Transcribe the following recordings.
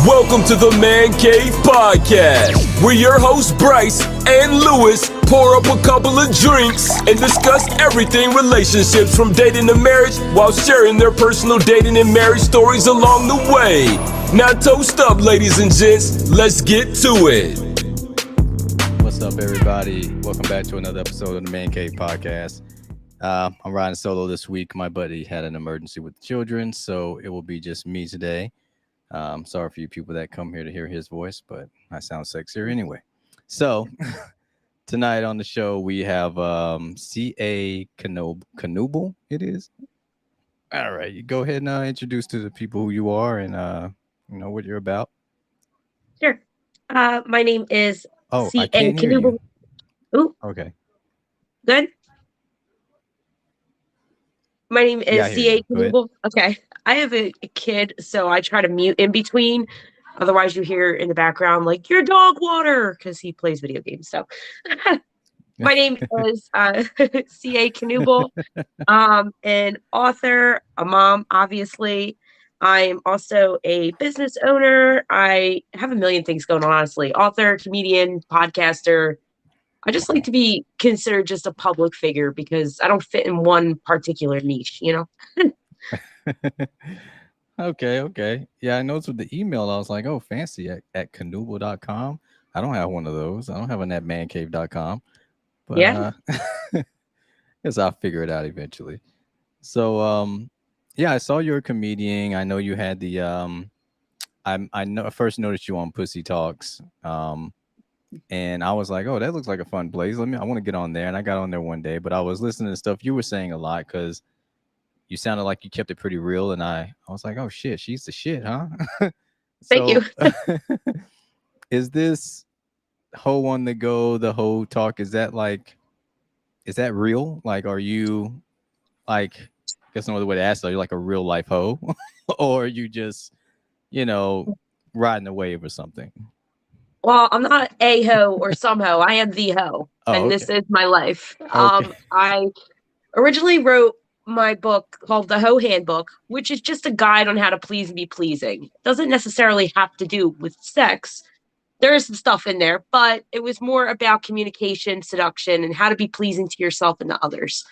Welcome to the Man Cave Podcast, where your hosts Bryce and Lewis pour up a couple of drinks and discuss everything relationships from dating to marriage while sharing their personal dating and marriage stories along the way. Now toast up, ladies and gents. Let's get to it. What's up, everybody? Welcome back to another episode of the Man Cave Podcast. I'm riding solo this week. My buddy had an emergency with the children, so it will be just me today. Sorry for you people that come here to hear his voice, but I sound sexier anyway. So tonight on the show, we have C.A. Knuble. It is. All right. You go ahead and introduce to the people who you are and what you're about. Sure. My name is C.A. I can't hear you. Ooh. Okay. Good. My name is C.A. Knuble. Okay. I have a kid, so I try to mute in between. Otherwise, you hear in the background, like, your dog water, because he plays video games. So my name is C.A. Knuble. An author, a mom, obviously. I'm also a business owner. I have a million things going on, honestly. Author, comedian, podcaster. I just like to be considered just a public figure because I don't fit in one particular niche, you know? Okay. Yeah, I noticed with the email, I was like, oh, fancy at Knuble.com. I don't have one of those. I don't have one at mancave.com. But yeah. Guess I'll figure it out eventually. So yeah, I saw you're a comedian. I know you had the I first noticed you on Pussy Talks. And I was like, oh, that looks like a fun place. I want to get on there. And I got on there one day, but I was listening to stuff you were saying a lot because you sounded like you kept it pretty real. And I was like, oh, shit, she's the shit, huh? Thank you. Is this hoe on the go, the hoe talk? Is that real? Like, are you like, I guess no other way to ask, are you like a real life hoe? Or are you just, riding a wave or something? Well, I'm not a hoe or some hoe. I am the hoe. And This is my life. Okay. I originally wrote my book called The Hoe Handbook, which is just a guide on how to please and be pleasing. It doesn't necessarily have to do with sex. There is some stuff in there, but it was more about communication, seduction, and how to be pleasing to yourself and to others.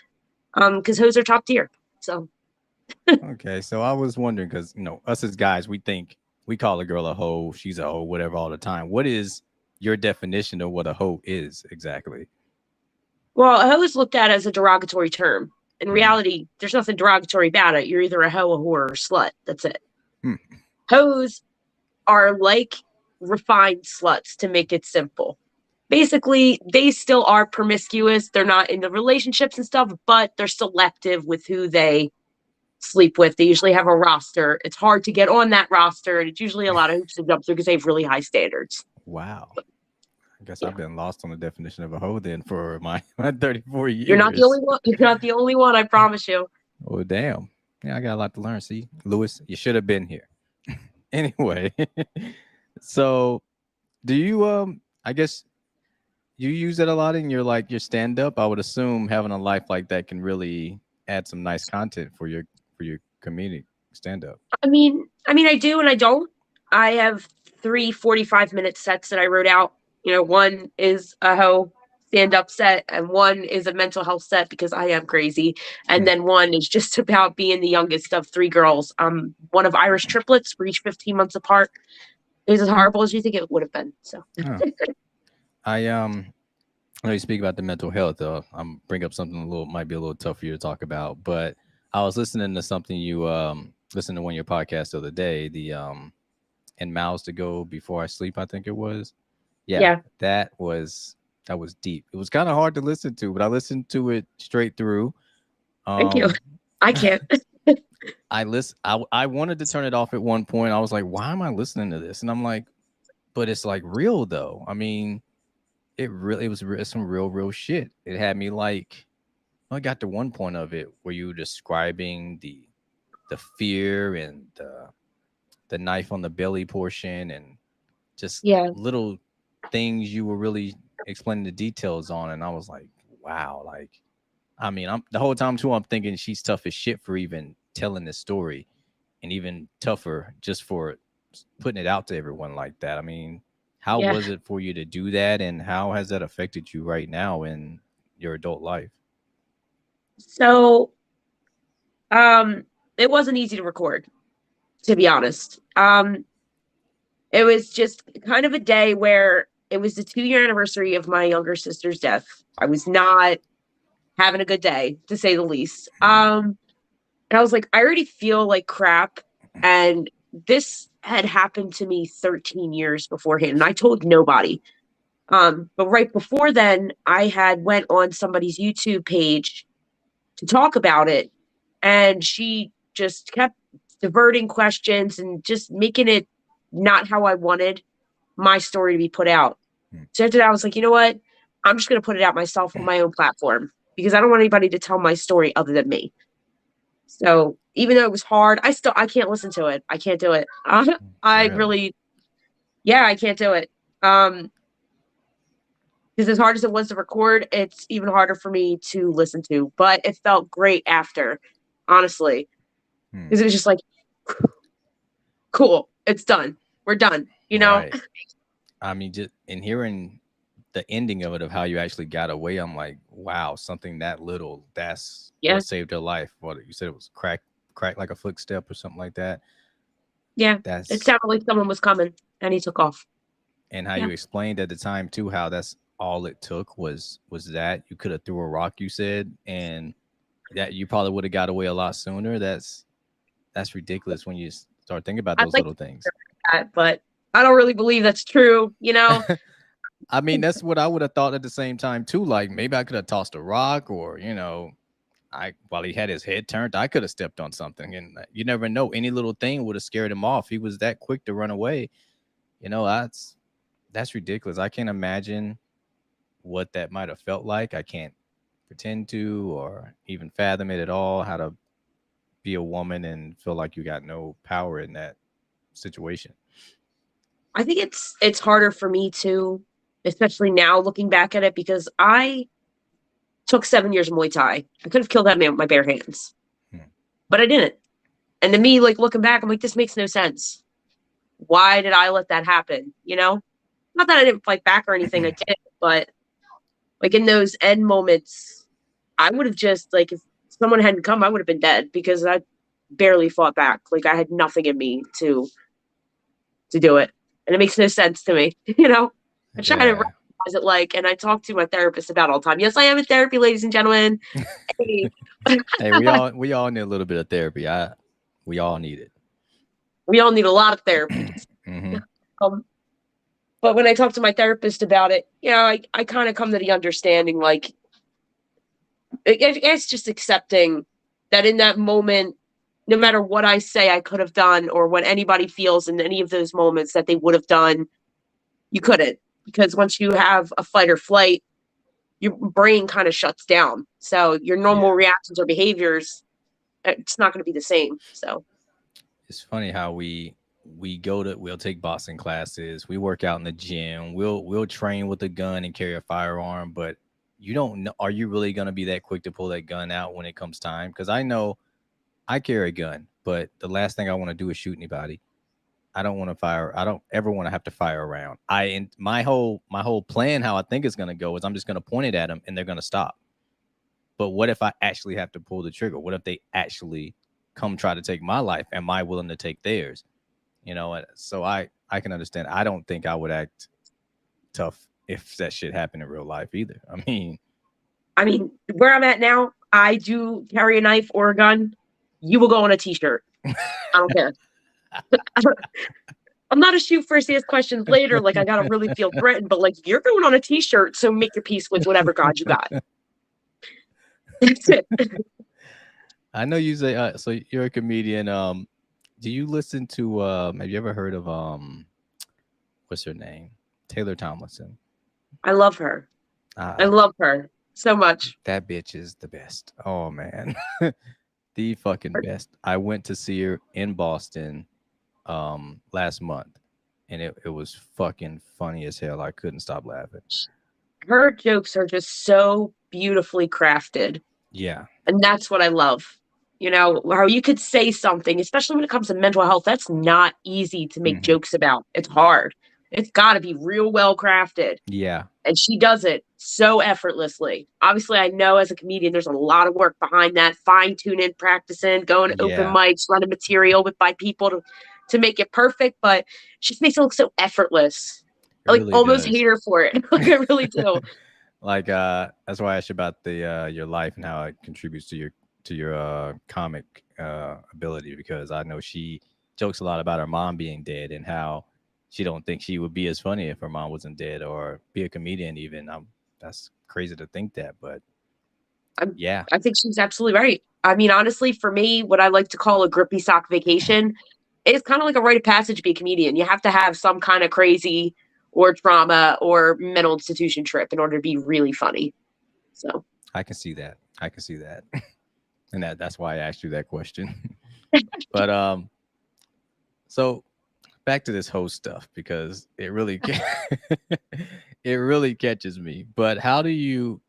Because hoes are top tier. So. Okay. So I was wondering, because, us as guys, we call a girl a hoe, she's a hoe, whatever, all the time. What is your definition of what a hoe is exactly? Well, a hoe is looked at as a derogatory term. In reality, there's nothing derogatory about it. You're either a hoe, a whore, or a slut. That's it. Hoes are like refined sluts, to make it simple. Basically, they still are promiscuous. They're not in the relationships and stuff, but they're selective with who they sleep with. They usually have a roster. It's hard to get on that roster, and it's usually a lot of hoops to jump through because they have really high standards. Wow. I guess I've been lost on the definition of a hoe then for my 34 years. You're not the only one. You're not the only one, I promise you. Oh, damn. Yeah, I got a lot to learn. See, Lewis, you should have been here. Anyway, so do you, I guess you use it a lot in your stand-up? I would assume having a life like that can really add some nice content for your community stand-up. I mean, I do and I don't. I have 3 45-minute sets that I wrote out. One is a hoe stand-up set, and one is a mental health set because I am crazy. And then one is just about being the youngest of 3 girls. One of Irish triplets. We're each 15 months apart. It was as horrible as you think it would have been. So I know you speak about the mental health, though. I'm bring up something might be a little tough for you to talk about, but I was listening to something you listened to one of your podcasts the other day, the and Miles to Go Before I Sleep, I think it was. Yeah. That was deep. It was kind of hard to listen to, but I listened to it straight through. Thank you. I can't. I wanted to turn it off at one point. I was like, why am I listening to this? And I'm like, but it's like real though. I mean, it was some real shit. It had me like, I got to one point of it where you were describing the fear and the knife on the belly portion and just little things you were really explaining the details on. And I was like, wow. Like, I mean, the whole time too, I'm thinking she's tough as shit for even telling this story, and even tougher just for putting it out to everyone like that. I mean, how Yeah. was it for you to do that, and how has that affected you right now in your adult life? So, it wasn't easy to record, to be honest. It was just kind of a day where it was the 2-year anniversary of my younger sister's death. I was not having a good day, to say the least. And I was like, I already feel like crap. And this had happened to me 13 years beforehand, and I told nobody. But right before then, I had went on somebody's YouTube page to talk about it, and she just kept diverting questions and just making it not how I wanted my story to be put out. So after that, I was like, you know what? I'm just going to put it out myself on my own platform because I don't want anybody to tell my story other than me. So even though it was hard, I can't listen to it. I can't do it. I really, yeah, I can't do it. Because as hard as it was to record, it's even harder for me to listen to. But it felt great after, honestly, because it was just like, cool, it's done. We're done. You know? Right. I mean, just in hearing the ending of it, of how you actually got away, I'm like, wow, something that little, that's Yeah. what saved her life. What you said, it was crack like a footstep or something like that. Yeah. It sounded like someone was coming and he took off. And how you explained at the time too, how that's all it took was that you could have threw a rock, you said, and that you probably would have got away a lot sooner. That's ridiculous when you start thinking about those little things. That, but I don't really believe that's true, you know? I mean, that's what I would have thought at the same time too. Like maybe I could have tossed a rock, or while he had his head turned, I could have stepped on something, and you never know. Any little thing would have scared him off. He was that quick to run away. That's ridiculous. I can't imagine what that might have felt like. I can't pretend to or even fathom it at all. How to be a woman and feel like you got no power in that situation. I think it's harder for me too, especially now looking back at it, because I took 7 years of Muay Thai. I could have killed that man with my bare hands, but I didn't. And to me, like looking back, I'm like, this makes no sense. Why did I let that happen? You know, not that I didn't fight back or anything. I did, but like in those end moments, I would have just like, if someone hadn't come, I would have been dead because I barely fought back. Like I had nothing in me to do it. And it makes no sense to me. You know, I try to recognize it, like, and I talk to my therapist about it all the time. Yes, I am in therapy, ladies and gentlemen. Hey, we all need a little bit of therapy. We all need it. We all need a lot of therapy. But when I talk to my therapist about it, I kind of come to the understanding, like, it's just accepting that in that moment, no matter what I say I could have done, or what anybody feels in any of those moments that they would have done, you couldn't. Because once you have a fight or flight, your brain kind of shuts down. So your normal reactions or behaviors, it's not going to be the same. So it's funny how we'll take boxing classes, we work out in the gym, we'll train with a gun and carry a firearm, but you don't know, are you really going to be that quick to pull that gun out when it comes time? Because I know I carry a gun, but the last thing I want to do is shoot anybody. I don't want to fire. I don't ever want to have to fire around. My whole plan, how I think it's going to go, is I'm just going to point it at them and they're going to stop. But what if I actually have to pull the trigger? What if they actually come try to take my life? Am I willing to take theirs? So I can understand. I don't think I would act tough if that shit happened in real life either. I mean, where I'm at now, I do carry a knife or a gun. You will go on a t-shirt. I don't care. I'm not a shoot first, ask questions later. Like I gotta really feel threatened, but like you're going on a t-shirt, so make your peace with whatever God you got. That's it. I know you say so. You're a comedian. Do you listen to? Have you ever heard of what's her name? Taylor Tomlinson. I love her. I love her so much. That bitch is the best. Oh man. The fucking best. I went to see her in Boston last month, and it was fucking funny as hell. I couldn't stop laughing. Her jokes are just so beautifully crafted. Yeah. And that's what I love. You know, how you could say something, especially when it comes to mental health, that's not easy to make jokes about. It's hard. It's got to be real well crafted. Yeah. And she does it so effortlessly. Obviously, I know as a comedian, there's a lot of work behind that, fine tuning, practicing, going to open mics, running material by people to make it perfect. But she just makes it look so effortless. I like really almost does. hate her for it. Like I really do. Like that's why I asked you about the your life and how it contributes to your comic ability, because I know she jokes a lot about her mom being dead and how she don't think she would be as funny if her mom wasn't dead or be a comedian even. That's crazy to think that, but yeah. I think she's absolutely right. I mean, honestly, for me, what I like to call a grippy sock vacation is kind of like a rite of passage to be a comedian. You have to have some kind of crazy or trauma or mental institution trip in order to be really funny. So I can see that. I can see that. And that's why I asked you that question. But so back to this host stuff, because it really it really catches me. But how do you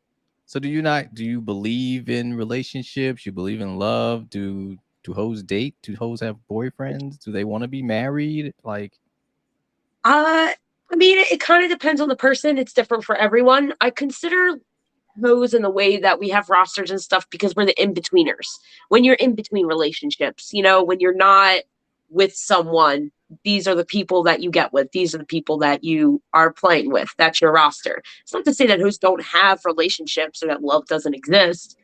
do you believe in relationships? You believe in love? Do hoes date? Do hoes have boyfriends? Do they want to be married? Like I mean, it kind of depends on the person. It's different for everyone. I consider those in the way that we have rosters and stuff because we're the in-betweeners. When you're in between relationships, you know, when you're not with someone, these are the people that you get with. These are the people that you are playing with. That's your roster. It's not to say that hosts don't have relationships or that love doesn't exist.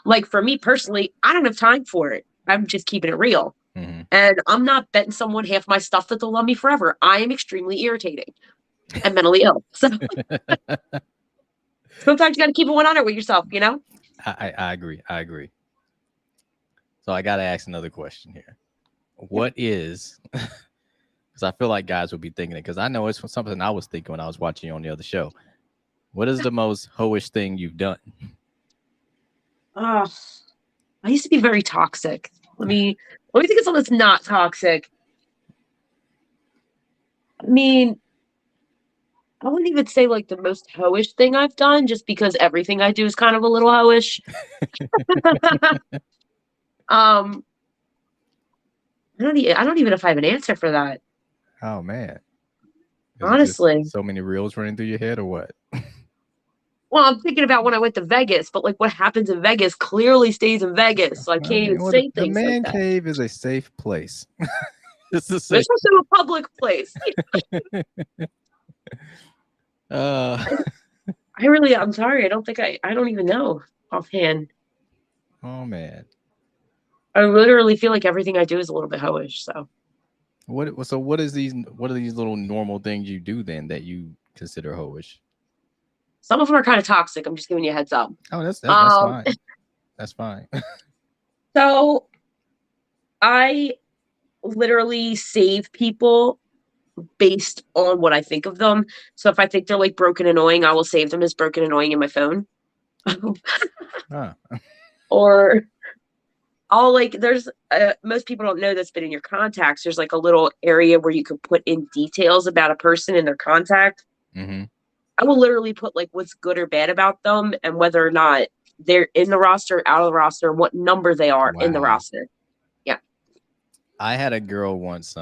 Like for me personally, I don't have time for it. I'm just keeping it real. And I'm not betting someone half my stuff that they'll love me forever. I am extremely irritating and mentally ill. So sometimes you got to keep it 100 with yourself, you know? I agree. I agree. So I got to ask another question here. What is, because I feel like guys will be thinking it, because I know it's something I was thinking when I was watching you on the other show. What is the most hoish thing you've done? I used to be very toxic. Let me think of something that's not toxic. I mean, I wouldn't even say like the most hoish thing I've done, just because everything I do is kind of a little hoish. I don't even know if I have an answer for that. Oh man. Honestly. So many reels running through your head or what? Well, I'm thinking about when I went to Vegas, but like what happens in Vegas clearly stays in Vegas. So I can't even say the things man like that. cave is a safe place. It's also a public place. I'm sorry. I don't even know offhand. Oh man. I literally feel like everything I do is a little bit hoish. So what are these little normal things you do then that you consider hoish? some of them are kind of toxic. I'm just giving you a heads up. Oh, that's fine. That's fine. So I literally save people based on what I think of them. So if I think they're like broken annoying, I will save them as broken annoying in my phone. Or I'll there's most people don't know this, but in your contacts, there's like a little area where you can put in details about a person in their contact. I will literally put like what's good or bad about them and whether or not they're in the roster, out of the roster, what number they are in the roster. Yeah. I had a girl once,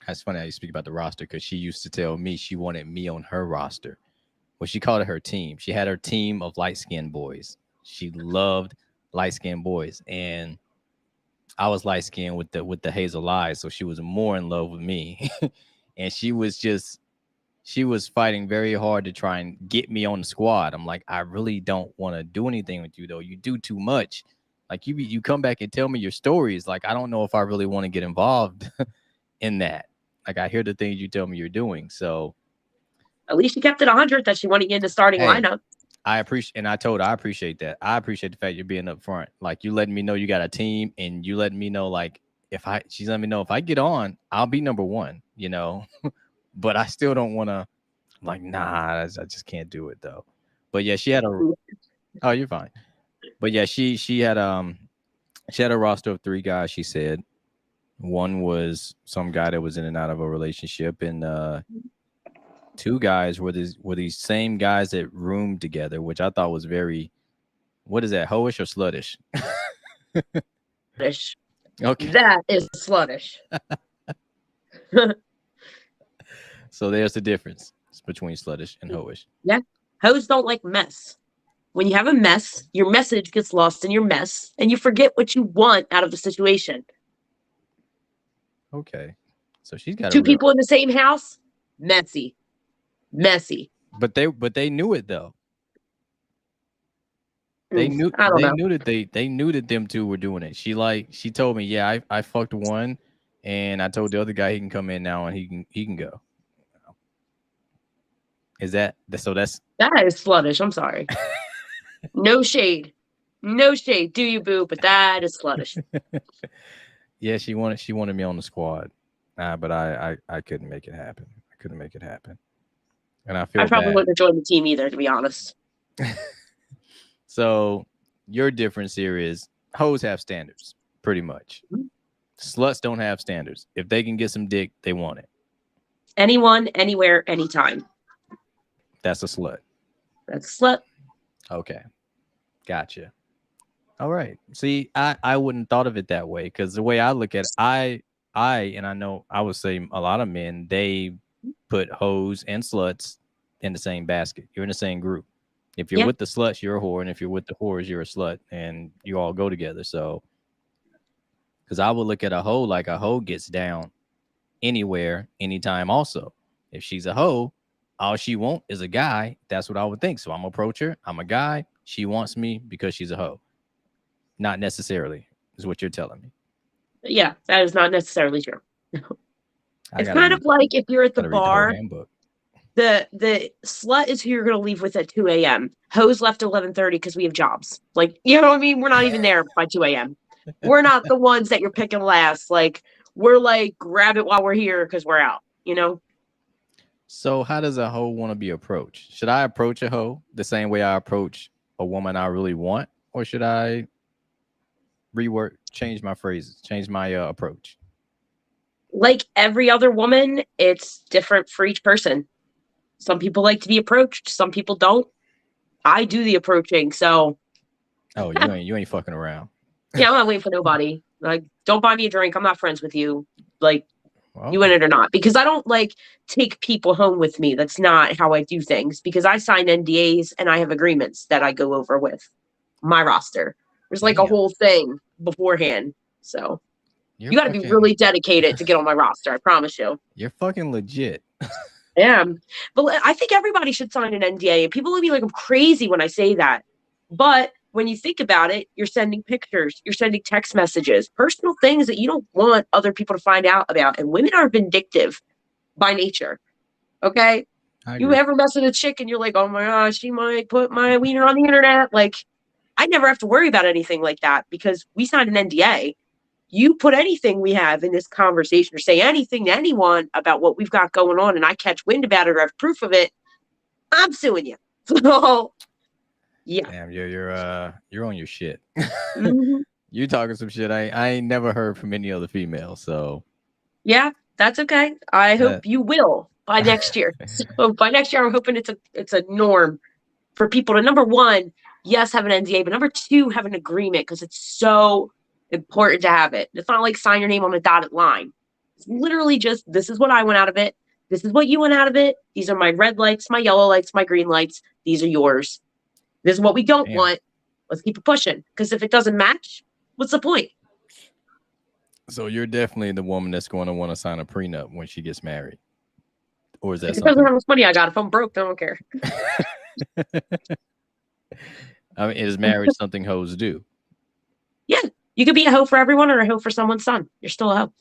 that's funny how you speak about the roster, because she used to tell me she wanted me on her roster. Well, she called it her team. She had her team of light-skinned boys. She loved light-skinned boys. And I was light-skinned with the hazel eyes, so she was more in love with me. And she was fighting very hard to try and get me on the squad. I'm like, I really don't want to do anything with you, though. You do too much. Like you come back and tell me your stories. Like, I don't know if I really want to get involved in that. Like, I hear the things you tell me you're doing. So at least you kept it 100 that she wanted you in the starting lineup. I appreciate, and I told her I appreciate that. I appreciate the fact you're being upfront. Like, you letting me know you got a team, and you letting me know, like, she's letting me know if I get on, I'll be number one, you know. But I still don't want to, like, nah, I just can't do it though. But yeah, she had oh, you're fine. But yeah, she had a roster of 3 guys. She said one was some guy that was in and out of a relationship, and 2 guys were these same guys that roomed together, which I thought was very, what is that, hoish or sluttish? Okay. That is sluttish. So there's the difference between sluttish and hoish. Yeah. Hoes don't like mess. When you have a mess, your message gets lost in your mess and you forget what you want out of the situation. Okay. So she's got a Two real. people in the same house, messy. Messy. But they knew it though. They knew I don't they know. knew that they knew that them two were doing it. She told me, yeah, I fucked one, and I told the other guy he can come in now and he can go. Is that so? That's That is sluttish. I'm sorry. No shade. No shade. Do you, boo? But that is sluttish. yeah. She wanted me on the squad, but I couldn't make it happen. I couldn't make it happen, and I I feel probably bad. wouldn't have joined the team either, to be honest. So your difference here is hoes have standards, pretty much. Mhm. Sluts don't have standards. If they can get some dick, they want it. Anyone, anywhere, anytime. That's a slut. That's slut. Okay. Gotcha. All right. See, I wouldn't thought of it that way because the way I look at it, and I know I would say a lot of men, they put hoes and sluts in the same basket. You're in the same group. If you're Yeah. with the sluts, you're a whore, and if you're with the whores, you're a slut, and you all go together. So, because I would look at a hoe like a hoe gets down anywhere, anytime. Also, if she's a hoe, all she want is a guy. That's what I would think. So I'm gonna approach her. I'm a guy. She wants me because she's a hoe. Not necessarily, is what you're telling me. Yeah, that is not necessarily true. I It's gotta kind of read. like if you're at the Gotta read the whole bar, handbook. the slut is who you're going to leave with at 2 a.m. Hoes left at 11:30 because we have jobs. Like, you know what I mean? We're not even there by 2 a.m. We're not the ones that you're picking last. Like, we're like, grab it while we're here because we're out, you know? So how does a hoe want to be approached? Should I approach a hoe the same way I approach a woman I really want, or should I change my phrases, change my approach? Like every other woman, it's different for each person. Some people like to be approached, some people don't. I do the approaching. So, Oh, you ain't fucking around. yeah, I'm not waiting for nobody. Like, don't buy me a drink. I'm not friends with you. Like, you in Well, it or not, because I don't like take people home with me. That's not how I do things because I sign NDAs and I have agreements that I go over with my roster. There's like a damn. whole thing beforehand. So You're you got to be fucking really dedicated to get on my roster. I promise you. you're fucking legit. Yeah. But I think everybody should sign an NDA. And people look at me like I'm crazy when I say that. But when you think about it, you're sending pictures, you're sending text messages, personal things that you don't want other people to find out about. And women are vindictive by nature. Okay. I You agree. ever mess with a chick and you're like, oh my gosh, she might put my wiener on the internet. Like, I never have to worry about anything like that because we signed an NDA. You put anything we have in this conversation or say anything to anyone about what we've got going on and I catch wind about it or have proof of it, I'm suing you. So yeah. Damn, you're on your shit. Mhm. You talking some shit I ain't never heard from any other female. So Yeah, that's okay. I hope that you will by next year. So by next year, I'm hoping it's a norm for people to number one, yes, have an NDA, but number two, have an agreement because it's so important to have it. It's not like sign your name on a dotted line. It's literally just this is what I want out of it. This is what you want out of it. These are my red lights, my yellow lights, my green lights. These are yours. This is what we don't damn. want. Let's keep it pushing. Because if it doesn't match, what's the point? So you're definitely the woman that's going to want to sign a prenup when she gets married. Or is It that depends on something? how much money I got. If I'm broke, I don't care. I mean, is marriage something hoes do? Yeah. You could be a hoe for everyone or a hoe for someone's son. You're still a hoe.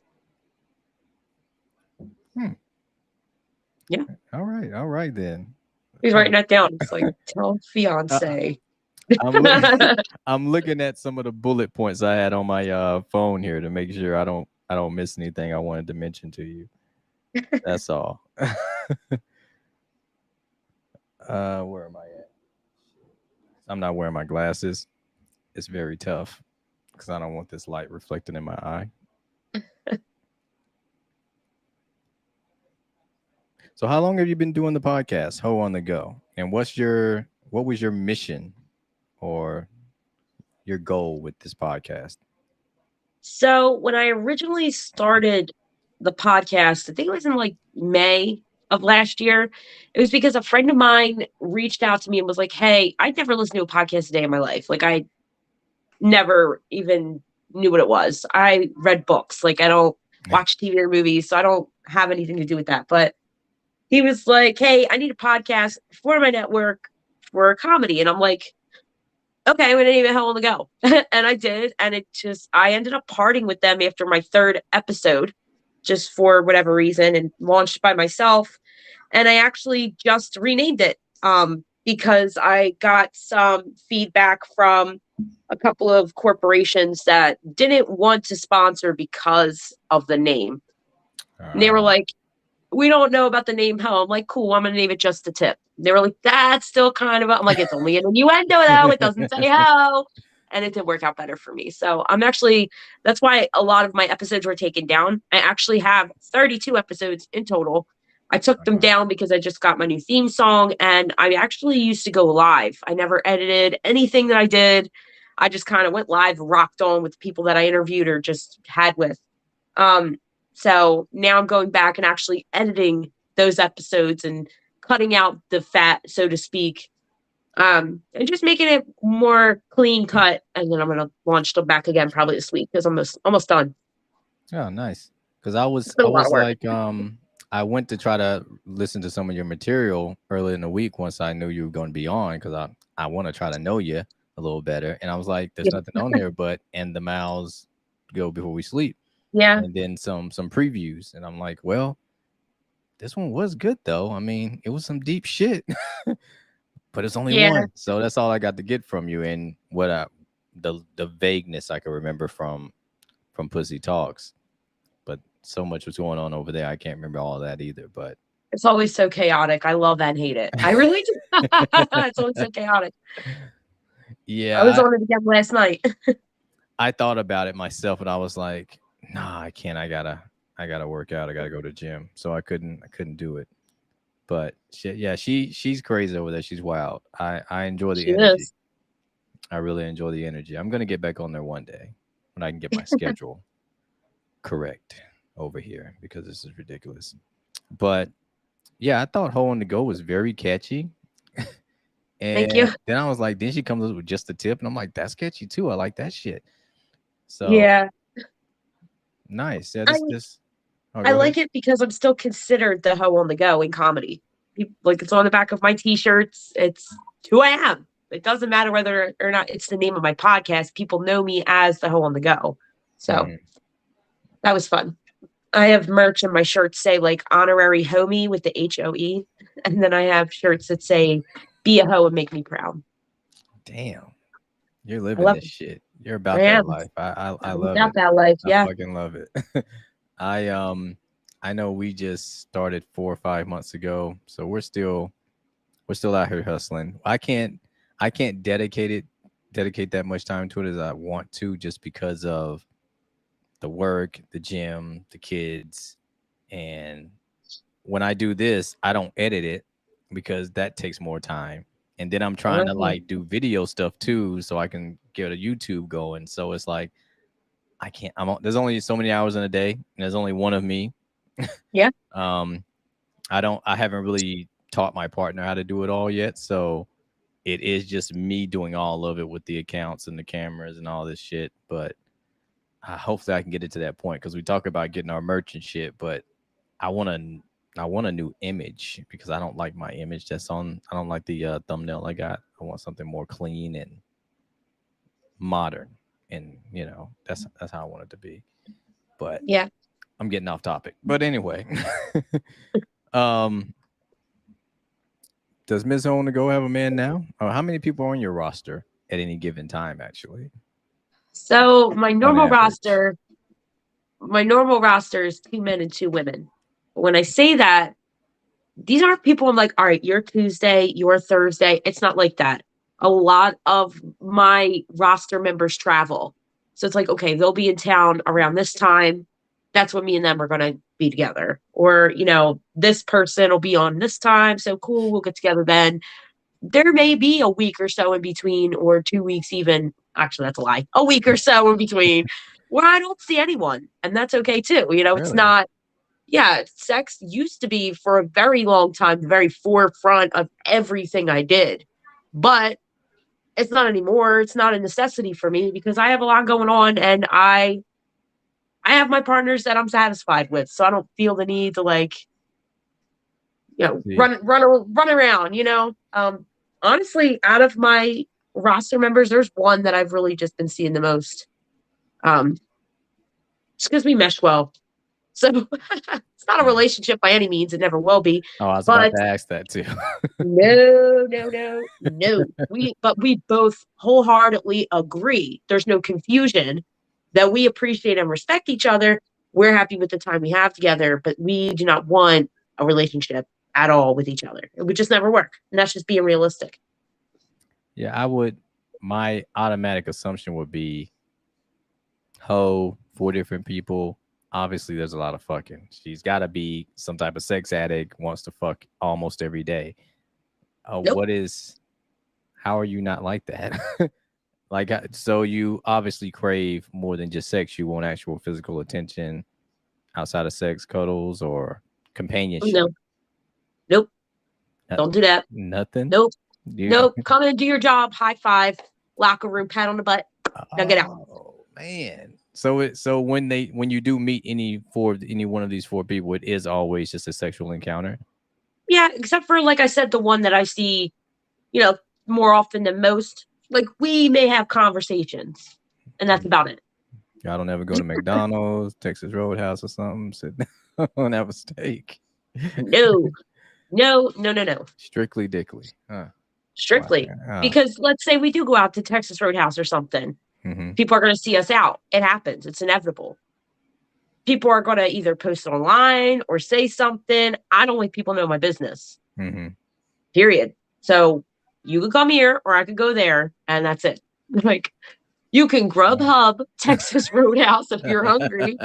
Yeah. All right then. He's All writing right. that down. It's like, tell Uh, fiance. I'm looking. I'm looking at some of the bullet points I had on my phone here to make sure I don't miss anything I wanted to mention to you. That's all. Where am I at? I'm not wearing my glasses. It's very tough because I don't want this light reflected in my eye. So how long have you been doing the podcast, Ho on the Go? And what was your mission or your goal with this podcast? So when I originally started the podcast, I think it was in like May of last year. It was because a friend of mine reached out to me and was like, "Hey, I'd never listened to a podcast a day in my life. Like I never even knew what it was. I read books. Like I don't watch TV or movies, so I don't have anything to do with that." But he was like, "Hey, I need a podcast for my network for a comedy." And I'm like, "Okay, I'm gonna name it Hell on the Go." And I did. And I ended up parting with them after my third episode, just for whatever reason, and launched by myself. And I actually just renamed it because I got some feedback from a couple of corporations that didn't want to sponsor because of the name. And they were like, "We don't know about the name Hell." I'm like, "Cool, I'm gonna name it Just a Tip." They were like, "That's still kind of," I'm like, "It's only an innuendo though. It doesn't say how." And it did work out better for me. So that's why a lot of my episodes were taken down. I actually have 32 episodes in total. I took them down because I just got my new theme song and I actually used to go live. I never edited anything that I did. I just kind of went live, rocked on with people that I interviewed or just had with. Um, so now I'm going back and actually editing those episodes and cutting out the fat, so to speak, and just making it more clean cut. And then I'm going to launch them back again probably this week because I'm almost done. Oh, nice. Because I It's been a lot was of work. like, I went to try to listen to some of your material early in the week once I knew you were going to be on because I want to try to know you a little better. And I was like, there's nothing on here but "And the Mouths Go Before We Sleep." Yeah. And then some previews. And I'm like, well, this one was good though. I mean, it was some deep shit, but it's only one. So that's all I got to get from you. And the vagueness I can remember from Pussy Talks. But so much was going on over there. I can't remember all that either. But It's always so chaotic. I love and hate it. I really do. It's always so chaotic. Yeah, I was on it again last night. I thought about it myself, and I was like, "Nah, I can't. I gotta work out. I gotta go to the gym." So I couldn't do it. But she's crazy over there. She's wild. I enjoy the She energy. is. I really enjoy the energy. I'm gonna get back on there one day when I can get my schedule correct over here because this is ridiculous. But yeah, I thought "Hole in the Go" was very catchy. Thank you. And then I was like, then she comes up with "Just a Tip," and I'm like, that's catchy too. I like that shit. So Yeah. nice. Yeah, I this. Oh, I go ahead. like it because I'm still considered the hoe on the go in comedy. Like it's on the back of my t-shirts. It's who I am. It doesn't matter whether or not it's the name of my podcast. People know me as the hoe on the go. So that was fun. I have merch and my shirts say like honorary homie with the HOE. And then I have shirts that say be a hoe and make me proud. Damn, you're I living love this it. shit. You're I about that am. life. I I'm love about it. that life. I Yeah. fucking love it. I I know we just started 4 or 5 months ago, so we're still out here hustling. I can't dedicate that much time to it as I want to just because of the work, the gym, the kids, and when I do this, I don't edit it because that takes more time. And then I'm trying to like do video stuff too so I can get a YouTube going. So it's like I can't there's only so many hours in a day and there's only one of me. Yeah. I haven't really taught my partner how to do it all yet. So it is just me doing all of it with the accounts and the cameras and all this shit. But hopefully I can get it to that point because we talk about getting our merch and shit. But I want a new image because I don't like my image that's on. I don't like the thumbnail I got. I want something more clean and modern, and that's how I want it to be. But Yeah. I'm getting off topic. But anyway, um, does Ms. Hone to go have a man now? Or how many people are on your roster at any given time? Actually, So on average. my normal roster is 2 men and 2 women. When I say that, these aren't people I'm like, all right, you're Tuesday, you're Thursday. It's not like that. A lot of my roster members travel. So it's like, okay, they'll be in town around this time. That's when me and them are going to be together. Or, this person will be on this time. So cool, we'll get together then. There may be a week or so in between, or 2 weeks even. Actually, that's a lie. A week or so in between where I don't see anyone, and that's okay too. You know, Really? it's not. Yeah, sex used to be for a very long time the very forefront of everything I did, but it's not anymore. It's not a necessity for me because I have a lot going on, and I have my partners that I'm satisfied with, so I don't feel the need to like, See, run around. Honestly, out of my roster members, there's one that I've really just been seeing the most. Just because we mesh well. So it's not a relationship by any means. It never will be. oh, I was about But to ask that too. no. We both wholeheartedly agree. There's no confusion that we appreciate and respect each other. We're happy with the time we have together, but we do not want a relationship at all with each other. It would just never work. And that's just being realistic. Yeah, my automatic assumption would be hoe, 4 different people. Obviously, there's a lot of fucking. She's got to be some type of sex addict, wants to fuck almost every day. Nope. How are you not like that? Like, so you obviously crave more than just sex. You want actual physical attention outside of sex, cuddles, or companionship. No. Nope. Don't do that. Nothing. Nope. Nope. Come and do your job. High five. Locker room. Pat on the butt. Now get out. Oh man. So when you do meet any one of these 4 people, it is always just a sexual encounter. Yeah, except for like I said, the one that I see, more often than most. Like we may have conversations, and that's about it. Y'all don't ever go to McDonald's, Texas Roadhouse, or something. Sit down and have a steak. No. Strictly dickly. Huh. Strictly. Wow. Because let's say we do go out to Texas Roadhouse or something. Mm-hmm. People are going to see us out. It happens. It's inevitable. People are going to either post online or say something. I don't like people know my business. Mm-hmm. Period. So you could come here or I could go there, and that's it. Like, you can Grubhub Texas Roadhouse if you're hungry,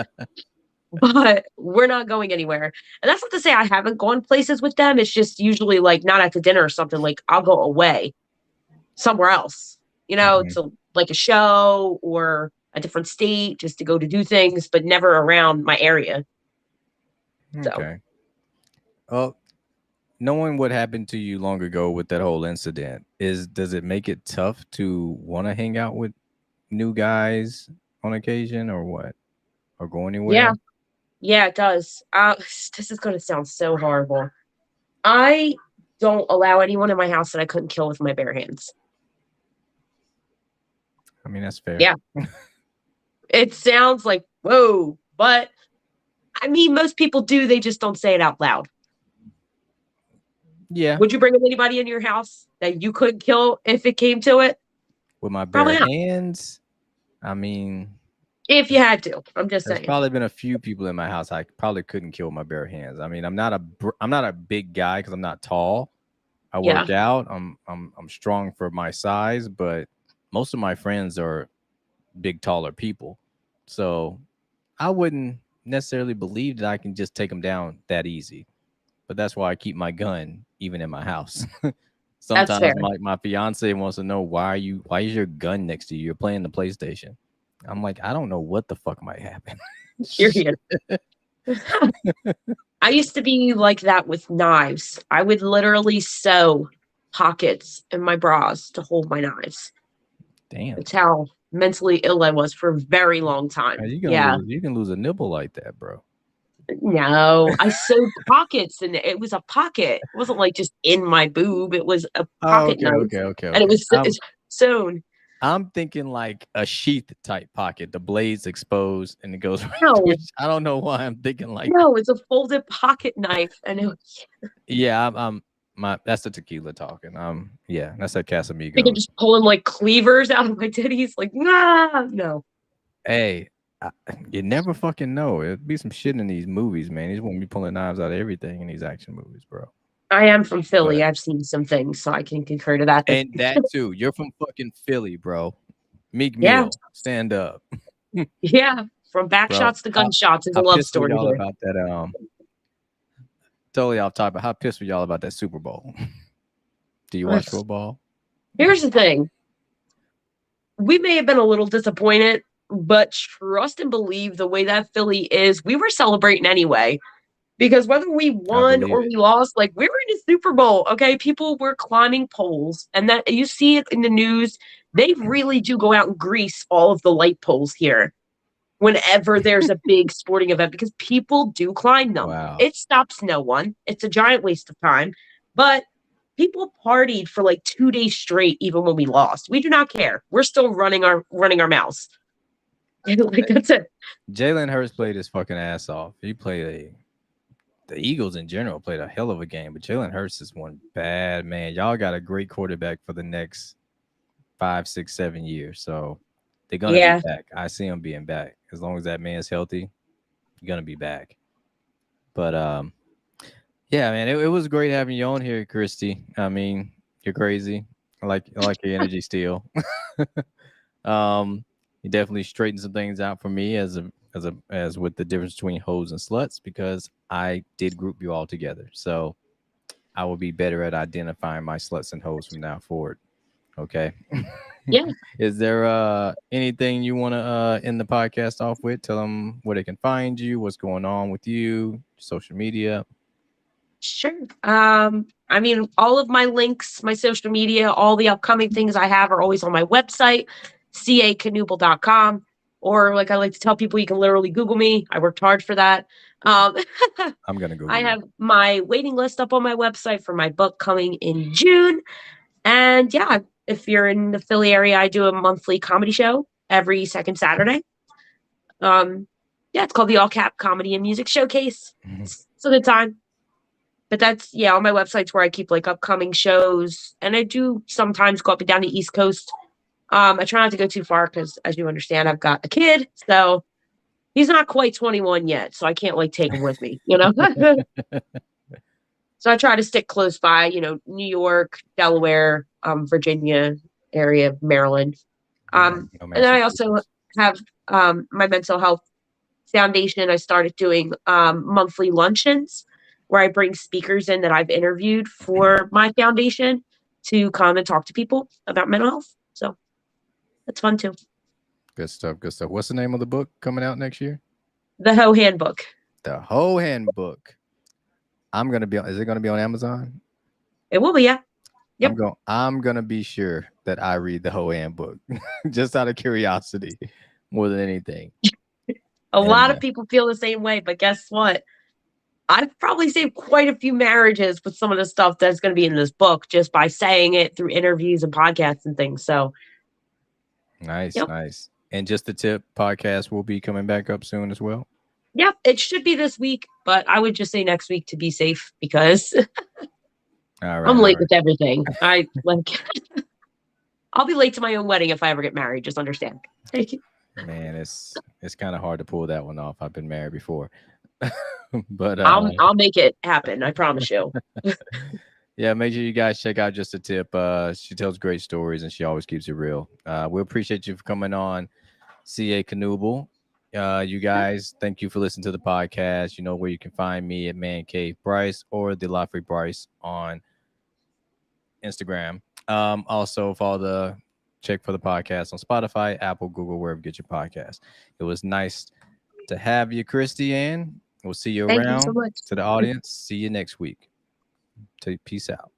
but we're not going anywhere. And that's not to say I haven't gone places with them. It's just usually like not at the dinner or something. Like I'll go away somewhere else, Mm-hmm. to like a show or a different state just to go to do things, but never around my area. Okay. Well, knowing what happened to you long ago with that whole incident, does it make it tough to want to hang out with new guys on occasion, or what, or go anywhere? Yeah, it does. This is going to sound so horrible. I don't allow anyone in my house that I couldn't kill with my bare hands. I mean, that's fair. Yeah. It sounds like, whoa, but I mean, most people do. They just don't say it out loud. Yeah. Would you bring anybody in your house that you couldn't kill if it came to it? With my bare hands? I mean, if you had to, I'm just saying. There's probably been a few people in my house I probably couldn't kill with my bare hands. I mean, I'm not a big guy because I'm not tall. I work out. I'm strong for my size, but most of my friends are big, taller people. So I wouldn't necessarily believe that I can just take them down that easy. But that's why I keep my gun even in my house. Sometimes my fiance wants to know why is your gun next to you? You're playing the PlayStation. I'm like, I don't know what the fuck might happen. I used to be like that with knives. I would literally sew pockets in my bras to hold my knives. Damn. That's how mentally ill I was for a very long time. You can lose a nibble like that, bro. No, I sewed pockets, and it was a pocket. It wasn't like just in my boob. It was a pocket knife. Okay. And it was sewn. I'm thinking like a sheath type pocket, the blades exposed, and it goes. No, I don't know why I'm thinking like. No, it's a folded pocket knife, and it was. Yeah, that's the tequila talking. Yeah, that's that Casamigos. You can just pulling like cleavers out of my titties, like no. Hey, you never fucking know. It'd be some shit in these movies, man. He's won't be pulling knives out of everything in these action movies, bro. I am from Philly. I've seen some things, so I can concur to that. And that too. You're from fucking Philly, bro. Meek Mill, stand up. Yeah, from back shots to gunshots is a love story. Y'all about that. Totally off topic. How pissed were y'all about that Super Bowl? Do you watch football? Here's the thing. We may have been a little disappointed But trust and believe the way that Philly is, we were celebrating anyway. Because whether we won or we lost, like we were in a Super Bowl, okay? People were climbing poles, and that you see it in the news. They really do go out and grease all of the light poles here whenever there's a big sporting event because people do climb them. Wow. It stops no one. It's a giant waste of time. But people partied for like 2 days straight, even when we lost. We do not care. We're still running our mouths. Like that's it. Jalen Hurts played his fucking ass off. He played the Eagles in general played a hell of a game, but Jalen Hurts is one bad man. Y'all got a great quarterback for the next 5, 6, 7 years. So they're gonna be back. I see him being back. As long as that man's healthy, he's gonna be back. But yeah, man, it was great having you on here, Christy. I mean, you're crazy. I like your energy still. You definitely straightened some things out for me as with the difference between hoes and sluts, because I did group you all together. So I will be better at identifying my sluts and hoes from now forward. Okay. Yeah. Is there anything you want to end the podcast off with? Tell them where they can find you, what's going on with you, social media. Sure. I mean, all of my links, my social media, all the upcoming things I have are always on my website, caknooble.com. Or like I like to tell people, you can literally Google me. I worked hard for that. I'm going to Google I have my waiting list up on my website for my book coming in June. And yeah, if you're in the Philly area, I do a monthly comedy show every second Saturday. Yeah, it's called the All Cap Comedy and Music Showcase. It's a good time. But that's, yeah, on my website's where I keep like upcoming shows. And I do sometimes go up and down the East Coast. I try not to go too far because, as you understand, I've got a kid. So he's not quite 21 yet. So I can't like take him with me, you know? So I try to stick close by, you know, New York, Delaware, Virginia area, Maryland. And then I also have my mental health foundation. I started doing monthly luncheons where I bring speakers in that I've interviewed for my foundation to come and talk to people about mental health. So that's fun too. Good stuff. Good stuff. What's the name of the book coming out next year? The Hoe Handbook. The Hoe Handbook. I'm gonna be on. Is it gonna be on Amazon? It will be, yeah. Yep. I'm gonna be sure that I read the Hoe Handbook, just out of curiosity, more than anything. A lot of people feel the same way, but guess what? I've probably saved quite a few marriages with some of the stuff that's going to be in this book just by saying it through interviews and podcasts and things. So nice, nice. And just the tip, podcast will be coming back up soon as well. Yep, it should be this week, but I would just say next week to be safe because I'm late with everything. I'll be late to my own wedding if I ever get married. Just understand. Man, it's kind of hard to pull that one off. I've been married before. But I'll make it happen. I promise you. Yeah, make sure you guys check out Just a Tip. She tells great stories and she always keeps it real. We appreciate you for coming on, CA Canoodle. You guys, thank you for listening to the podcast. You know where you can find me at Man Cave Bryce or the Lafrey Bryce on Instagram. Also check for the podcast on Spotify, Apple, Google, wherever you get your podcast. It was nice to have you, Christy Ann. We'll see you around. Thank you so much. To the audience. See you next week. Peace out.